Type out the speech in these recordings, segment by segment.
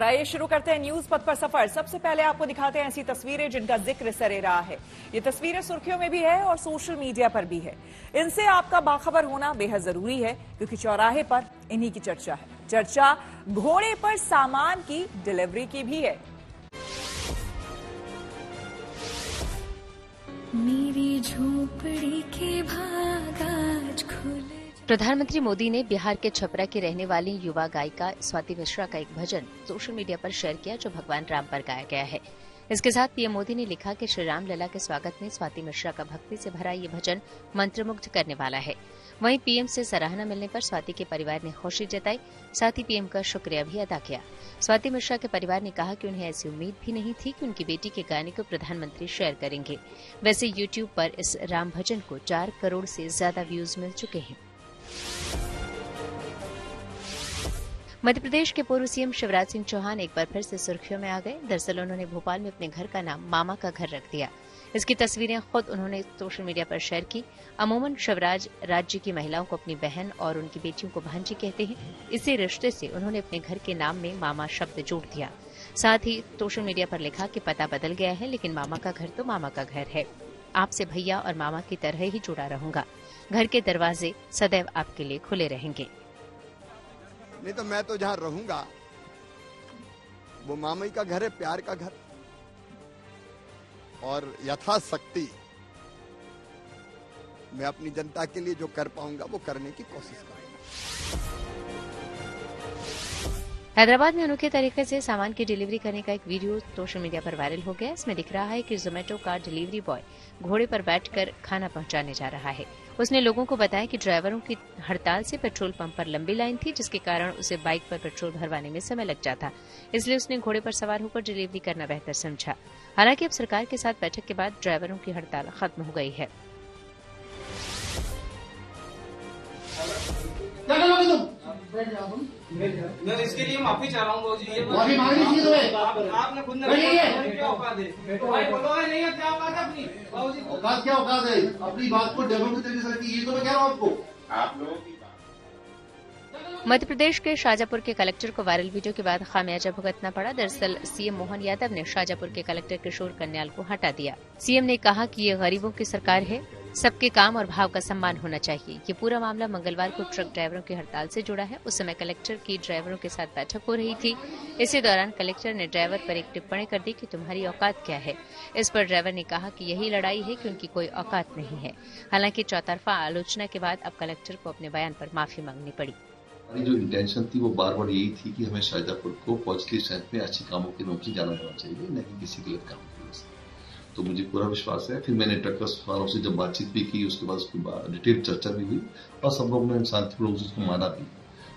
आइए शुरू करते हैं न्यूज पथ पर सफर। सबसे पहले आपको दिखाते हैं ऐसी तस्वीरें जिनका जिक्र सरे रहा है। ये तस्वीरें सुर्खियों में भी है और सोशल मीडिया पर भी है। इनसे आपका बाखबर होना बेहद जरूरी है क्योंकि चौराहे पर इन्हीं की चर्चा है। चर्चा घोड़े पर सामान की डिलीवरी की भी है। मेरी झोपड़ी के भाग आज खुले। प्रधानमंत्री मोदी ने बिहार के छपरा की रहने वाली युवा गायिका स्वाति मिश्रा का एक भजन सोशल मीडिया पर शेयर किया जो भगवान राम पर गाया गया है। इसके साथ पीएम मोदी ने लिखा कि श्री राम लला के स्वागत में स्वाति मिश्रा का भक्ति से भरा ये भजन मंत्रमुग्ध करने वाला है। वहीं पीएम से सराहना मिलने पर स्वाति के परिवार ने खुशी जताई, साथ ही पीएम का शुक्रिया भी अदा किया। स्वाति मिश्रा के परिवार ने कहा कि उन्हें ऐसी उम्मीद भी नहीं थी कि उनकी बेटी के गाने को प्रधानमंत्री शेयर करेंगे। वैसे यूट्यूब पर इस राम भजन को 4 करोड़ से ज्यादा व्यूज मिल चुके हैं। मध्य प्रदेश के पूर्व सीएम शिवराज सिंह चौहान एक बार फिर से सुर्खियों में आ गए। दरअसल उन्होंने भोपाल में अपने घर का नाम मामा का घर रख दिया। इसकी तस्वीरें खुद उन्होंने सोशल मीडिया पर शेयर की। अमूमन शिवराज राज्य की महिलाओं को अपनी बहन और उनकी बेटियों को भांजी कहते हैं। इसी रिश्ते से उन्होंने अपने घर के नाम में मामा शब्द जोड़ दिया। साथ ही सोशल मीडिया पर लिखा कि पता बदल गया है लेकिन मामा का घर तो मामा का घर है। आपसे भैया और मामा की तरह ही जुड़ा रहूंगा। घर के दरवाजे सदैव आपके लिए खुले रहेंगे। नहीं तो मैं तो जहां रहूंगा वो मामई का घर है, प्यार का घर, और यथाशक्ति मैं अपनी जनता के लिए जो कर पाऊंगा वो करने की कोशिश करूंगा। हैदराबाद में अनोखे तरीके से सामान की डिलीवरी करने का एक वीडियो सोशल मीडिया पर वायरल हो गया। इसमें दिख रहा है कि जोमेटो का डिलीवरी बॉय घोड़े पर बैठकर खाना पहुंचाने जा रहा है। उसने लोगों को बताया कि ड्राइवरों की हड़ताल से पेट्रोल पंप पर लंबी लाइन थी, जिसके कारण उसे बाइक पर पेट्रोल भरवाने में समय लग जाता, इसलिए उसने घोड़े पर सवार होकर डिलीवरी करना बेहतर समझा। हालांकि अब सरकार के साथ बैठक के बाद ड्राइवरों की हड़ताल खत्म हो गई है। मैं इसके लिए माफी चाह रहा हूँ बाबूजी। ये माफी मांगनी चाहिए तुम्हें। आपने खुद ने क्या औकात है? भाई बोलो नहीं है, क्या औकात है अपनी बाबूजी? औकात क्या औकात है? अपनी बात को डेवलप तरीके से रखी, ये तो मैं कह रहा हूँ आपको। आप लोगों की मध्य प्रदेश के शाजापुर के कलेक्टर को वायरल वीडियो के बाद खामियाजा भुगतना पड़ा। दरअसल सीएम मोहन यादव ने शाजापुर के कलेक्टर किशोर कन्याल को हटा दिया। सीएम ने कहा कि ये गरीबों की सरकार है, सबके काम और भाव का सम्मान होना चाहिए। ये पूरा मामला मंगलवार को ट्रक ड्राइवरों की हड़ताल से जुड़ा है। उस समय कलेक्टर की ड्राइवरों के साथ बैठक हो रही थी। इसी दौरान कलेक्टर ने ड्राइवर पर एक टिप्पणी कर दी कि तुम्हारी औकात क्या है। इस पर ड्राइवर ने कहा कि यही लड़ाई है कि उनकी कोई औकात नहीं है। हालांकि चौतरफा आलोचना के बाद अब कलेक्टर को अपने बयान पर माफी मांगनी पड़ी। हमारी जो इंटेंशन थी वो बार बार यही थी कि हमें शाजापुर को पॉजिटिव सेंस में अच्छे कामों के नाम से जाना जाना चाहिए, न कि किसी गलत काम की वजह से। तो मुझे पूरा विश्वास है। फिर मैंने ट्रकर्स वालों से जब बातचीत भी की, उसके बाद उसकी डिटेल चर्चा भी हुई और सब लोग ने शांतिपूर्वक उसको माना भी।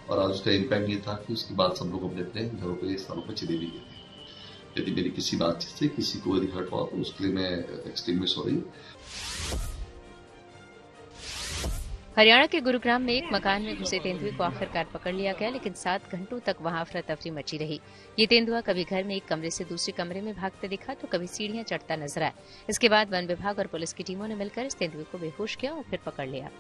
और आज उसका इम्पैक्ट ये था कि उसके बाद सब लोग अपने अपने घरों पर स्थानों पर चले भी गए। यदि मेरी किसी बातचीत से किसी को यदि हर्ट हुआ तो उसके लिए मैं एक्सट्रीमली सॉरी। हरियाणा के गुरुग्राम में एक मकान में घुसे तेंदुए को आखिरकार पकड़ लिया गया, लेकिन 7 घंटों तक वहां अफरा तफरी मची रही। ये तेंदुआ कभी घर में एक कमरे से दूसरे कमरे में भागते दिखा तो कभी सीढ़ियां चढ़ता नजर आया। इसके बाद वन विभाग और पुलिस की टीमों ने मिलकर इस तेंदुए को बेहोश किया और फिर पकड़ लिया।